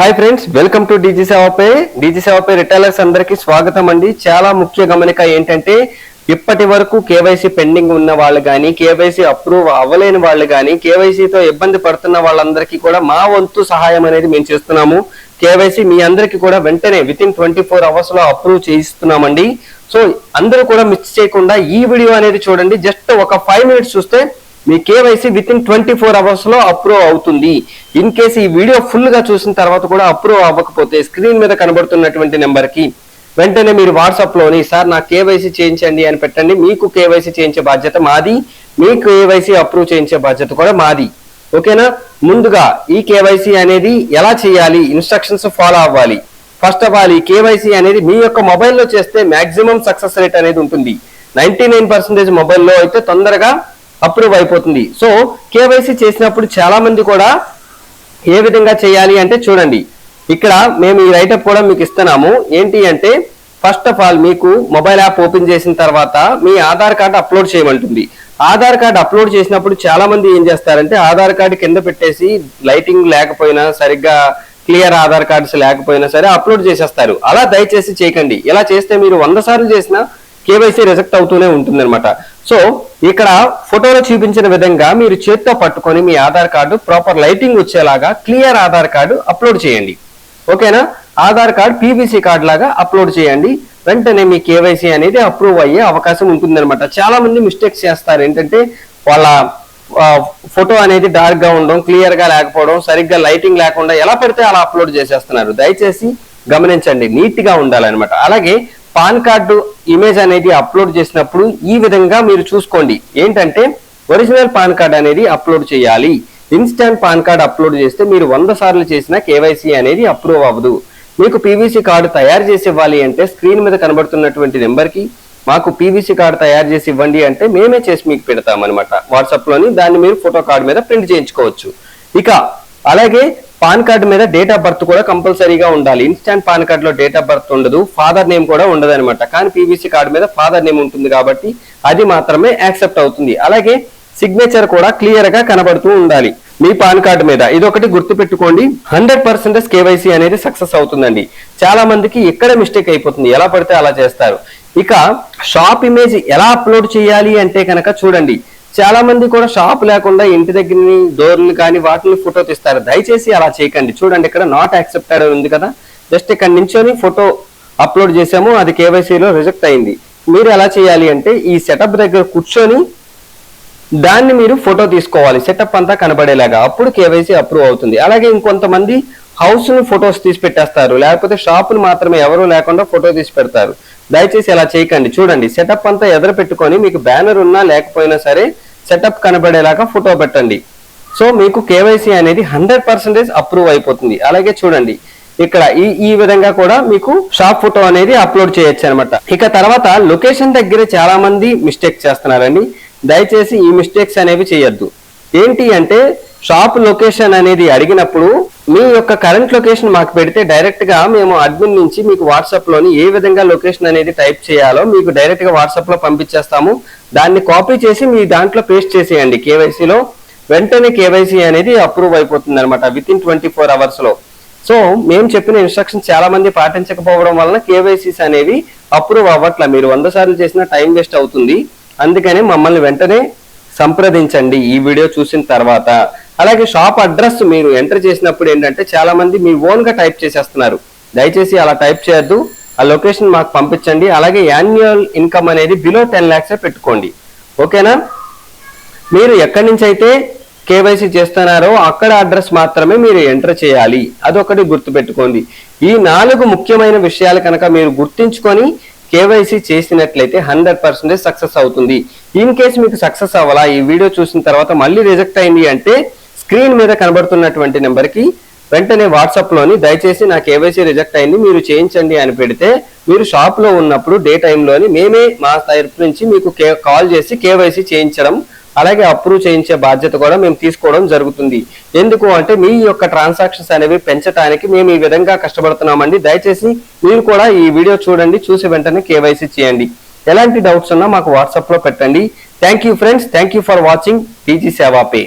Hi friends, welcome to DG Sevapai. DG Sevapai retailers అందరికీ స్వాగతం అండి. చాలా ముఖ్య గమనిక ఏంటంటే, ఇప్పటి వరకు కేవైసీ పెండింగ్ ఉన్న వాళ్ళు కానీ, కేవైసీ అప్రూవ్ అవ్వలేని వాళ్ళు కానీ, కేవైసీతో ఇబ్బంది పడుతున్న వాళ్ళందరికీ కూడా మా వంతు సహాయం అనేది మేము చేస్తున్నాము. కేవైసీ మీ అందరికీ కూడా వెంటనే వితిన్ 24 hours లో అప్రూవ్ చేయిస్తున్నామండి. సో అందరూ కూడా మిస్ చేయకుండా ఈ వీడియో అనేది చూడండి. జస్ట్ ఒక 5 minutes చూస్తే మీ కేవైసీ వితిన్ 24 hours లో అప్రూవ్ అవుతుంది. ఇన్ కేసు ఈ వీడియో ఫుల్ గా చూసిన తర్వాత కూడా అప్రూవ్ అవ్వకపోతే స్క్రీన్ మీద కనబడుతున్నటువంటి నెంబర్ కి వెంటనే మీరు వాట్సాప్ లోని సార్ నా కేవైసీ చేయించండి అని పెట్టండి. మీకు కేవైసీ చేయించే బాధ్యత మాది, మీ కేవైసీ అప్రూవ్ చేయించే బాధ్యత కూడా మాది. ఓకేనా? ముందుగా ఈ కేవైసీ అనేది ఎలా చేయాలి, ఇన్స్ట్రక్షన్స్ ఫాలో అవ్వాలి. ఫస్ట్ ఆఫ్ ఆల్ ఈ కేవైసీ అనేది మీ యొక్క మొబైల్లో చేస్తే మాక్సిమం సక్సెస్ రేట్ అనేది ఉంటుంది. 99% మొబైల్లో అయితే తొందరగా అప్రూవ్ అయిపోతుంది. సో కేవైసీ చేసినప్పుడు చాలా మంది కూడా ఏ విధంగా చేయాలి అంటే చూడండి, ఇక్కడ మేము ఈ రైటప్ కూడా మీకు ఇస్తున్నాము. ఏంటి అంటే ఫస్ట్ ఆఫ్ ఆల్ మీకు మొబైల్ యాప్ ఓపెన్ చేసిన తర్వాత మీ ఆధార్ కార్డు అప్లోడ్ చేయమంటుంది. ఆధార్ కార్డు అప్లోడ్ చేసినప్పుడు చాలా మంది ఏం చేస్తారంటే ఆధార్ కార్డు కింద పెట్టేసి లైటింగ్ లేకపోయినా, సరిగ్గా క్లియర్ ఆధార్ కార్డ్స్ లేకపోయినా సరే అప్లోడ్ చేసేస్తారు. అలా దయచేసి చేయకండి. ఇలా చేస్తే మీరు 100 సార్లు చేసినా కేవైసీ రిజెక్ట్ అవుతూనే ఉంటుంది అనమాట. సో ఇక్కడ ఫోటోలో చూపించిన విధంగా మీరు చేత్తో పట్టుకొని మీ ఆధార్ కార్డు ప్రాపర్ లైటింగ్ వచ్చేలాగా క్లియర్ ఆధార్ కార్డు అప్లోడ్ చేయండి. ఓకేనా? ఆధార్ కార్డు పీవీసీ కార్డు లాగా అప్లోడ్ చేయండి. వెంటనే మీ కేవైసీ అనేది అప్రూవ్ అయ్యే అవకాశం ఉంటుందన్నమాట. చాలా మంది మిస్టేక్స్ చేస్తారు. ఏంటంటే వాళ్ళ ఫోటో అనేది డార్క్ గా ఉండడం, క్లియర్ గా లేకపోవడం, సరిగ్గా లైటింగ్ లేకుండా ఎలా పడితే అలా అప్లోడ్ చేసేస్తున్నారు. దయచేసి గమనించండి, నీట్ గా ఉండాలన్నమాట. అలాగే పాన్ కార్డు ఇమేజ్ అనేది అప్లోడ్ చేసినప్పుడు ఈ విధంగా మీరు చూసుకోండి. ఏంటంటే ఒరిజినల్ పాన్ కార్డ్ అనేది అప్లోడ్ చేయాలి. ఇన్స్టాంట్ పాన్ కార్డ్ అప్లోడ్ చేస్తే మీరు 100 సార్లు చేసిన కేవైసీ అనేది అప్రూవ్ అవ్వదు. మీకు పీవీసీ కార్డు తయారు చేసి ఇవ్వాలి అంటే స్క్రీన్ మీద కనబడుతున్నటువంటి నెంబర్కి మాకు పీవీసీ కార్డు తయారు చేసి ఇవ్వండి అంటే మేమే చేసి మీకు పెడతాం అనమాట. వాట్సాప్లోని దాన్ని మీరు ఫోటో కార్డు మీద ప్రింట్ చేయించుకోవచ్చు. ఇక అలాగే పాన్ కార్డు మీద డేట్ ఆఫ్ బర్త్ కూడా కంపల్సరీగా ఉండాలి. ఇన్స్టాంట్ పాన్ కార్డులో డేట్ ఆఫ్ బర్త్ ఉండదు, ఫాదర్ నేమ్ కూడా ఉండదు అనమాట. కానీ పీవీసీ కార్డు మీద ఫాదర్ నేమ్ ఉంటుంది కాబట్టి అది మాత్రమే యాక్సెప్ట్ అవుతుంది. అలాగే సిగ్నేచర్ కూడా క్లియర్ గా కనబడుతూ ఉండాలి మీ పాన్ కార్డు మీద. ఇదొకటి గుర్తు పెట్టుకోండి. 100% కేవైసీ అనేది సక్సెస్ అవుతుందండి. చాలా మందికి ఎక్కడ మిస్టేక్ అయిపోతుంది, ఎలా పడితే అలా చేస్తారు. ఇక షాప్ ఇమేజ్ ఎలా అప్లోడ్ చేయాలి అంటే కనుక చూడండి, చాలా మంది కూడా షాప్ లేకుండా ఇంటి దగ్గరని డోర్లు కానీ వాటిని ఫోటో తీస్తారు. దయచేసి అలా చేయకండి. చూడండి, ఇక్కడ నాట్ యాక్సెప్టెడ్ ఉంది కదా, జస్ట్ ఇక్కడ నించొని ఫోటో అప్లోడ్ చేసాము, అది కేవైసీలో రిజెక్ట్ అయింది. మీరు ఎలా చేయాలి అంటే ఈ సెటప్ దగ్గర కూర్చొని దాన్ని మీరు ఫోటో తీసుకోవాలి, సెటప్ అంతా కనబడేలాగా. అప్పుడు కేవైసీ అప్రూవ్ అవుతుంది. అలాగే ఇంకొంతమంది హౌస్ ను ఫొటోస్ తీసి పెట్టేస్తారు, లేకపోతే షాపును మాత్రమే ఎవరు లేకుండా ఫోటో తీసి పెడతారు. దయచేసి అలా చేయకండి. చూడండి, సెటప్ అంతా ఎదురు పెట్టుకొని మీకు బ్యానర్ ఉన్నా లేకపోయినా సరే సెటప్ కనబడేలాగా ఫోటో పెట్టండి. సో మీకు కేవైసీ అనేది 100% అప్రూవ్ అయిపోతుంది. అలాగే చూడండి, ఇక్కడ ఈ విధంగా కూడా మీకు షాప్ ఫోటో అనేది అప్లోడ్ చేయొచ్చు అనమాట. ఇక తర్వాత లొకేషన్ దగ్గర చాలా మంది మిస్టేక్ చేస్తున్నారండి. దయచేసి ఈ మిస్టేక్స్ అనేవి చేయొద్దు. ఏంటి అంటే షాప్ లొకేషన్ అనేది అడిగినప్పుడు మీ యొక్క కరెంట్ లొకేషన్ మాకు పెడితే డైరెక్ట్ గా మేము అడ్మిన్ నుంచి మీకు వాట్సాప్ లోని ఏ విధంగా లొకేషన్ అనేది టైప్ చేయాలో మీకు డైరెక్ట్ గా వాట్సాప్ లో పంపించేస్తాము. దాన్ని కాపీ చేసి మీ దాంట్లో పేస్ట్ చేసేయండి కేవైసీలో. వెంటనే కేవైసీ అనేది అప్రూవ్ అయిపోతుంది అనమాట వితిన్ 24 hours లో. సో మేము చెప్పిన ఇన్స్ట్రక్షన్ చాలా మంది పాటించకపోవడం వలన కేవైసీస్ అనేవి అప్రూవ్ అవ్వట్ల. మీరు 100 సార్లు చేసినా టైం వేస్ట్ అవుతుంది. అందుకని మమ్మల్ని వెంటనే సంప్రదించండి ఈ వీడియో చూసిన తర్వాత. అలాగే షాప్ అడ్రస్ మీరు ఎంటర్ చేసినప్పుడు ఏంటంటే చాలా మంది మీ ఓన్ గా టైప్ చేసేస్తున్నారు. దయచేసి అలా టైప్ చేయొద్దు. ఆ లొకేషన్ మాకు పంపించండి. అలాగే యాన్యువల్ ఇన్కమ్ అనేది బిలో 10 lakhs పెట్టుకోండి. ఓకేనా? మీరు ఎక్కడి నుంచి అయితే కేవైసీ చేస్తున్నారో అక్కడ అడ్రస్ మాత్రమే మీరు ఎంటర్ చేయాలి. అదొకటి గుర్తుపెట్టుకోండి. ఈ 4 ముఖ్యమైన విషయాలు కనుక మీరు గుర్తించుకొని కేవైసీ చేసినట్లయితే 100% సక్సెస్ అవుతుంది. ఇన్ కేసు మీకు సక్సెస్ అవ్వాలా, ఈ వీడియో చూసిన తర్వాత మళ్ళీ రిజెక్ట్ అయింది అంటే స్క్రీన్ మీద కనబడుతున్నటువంటి నెంబర్కి వెంటనే వాట్సాప్ లోని దయచేసి నా కేవైసీ రిజెక్ట్ అయింది మీరు చేయించండి అని పెడితే మీరు షాప్ లో ఉన్నప్పుడు డే టైంలోని మేమే మా తరపు నుంచి మీకు కాల్ చేసి కేవైసీ చేయించడం, అలాగే అప్రూవ్ చేయించే బాధ్యత కూడా మేము తీసుకోవడం జరుగుతుంది. ఎందుకు అంటే మీ యొక్క ట్రాన్సాక్షన్స్ అనేవి పెంచడానికి మేము ఈ విధంగా కష్టపడుతున్నామండి. దయచేసి మీరు కూడా ఈ వీడియో చూడండి, చూసి వెంటనే కేవైసీ చేయండి. ఎలాంటి డౌట్స్ ఉన్నా మాకు వాట్సాప్ లో పెట్టండి. Thank you friends, thank you for watching DG సేవపై.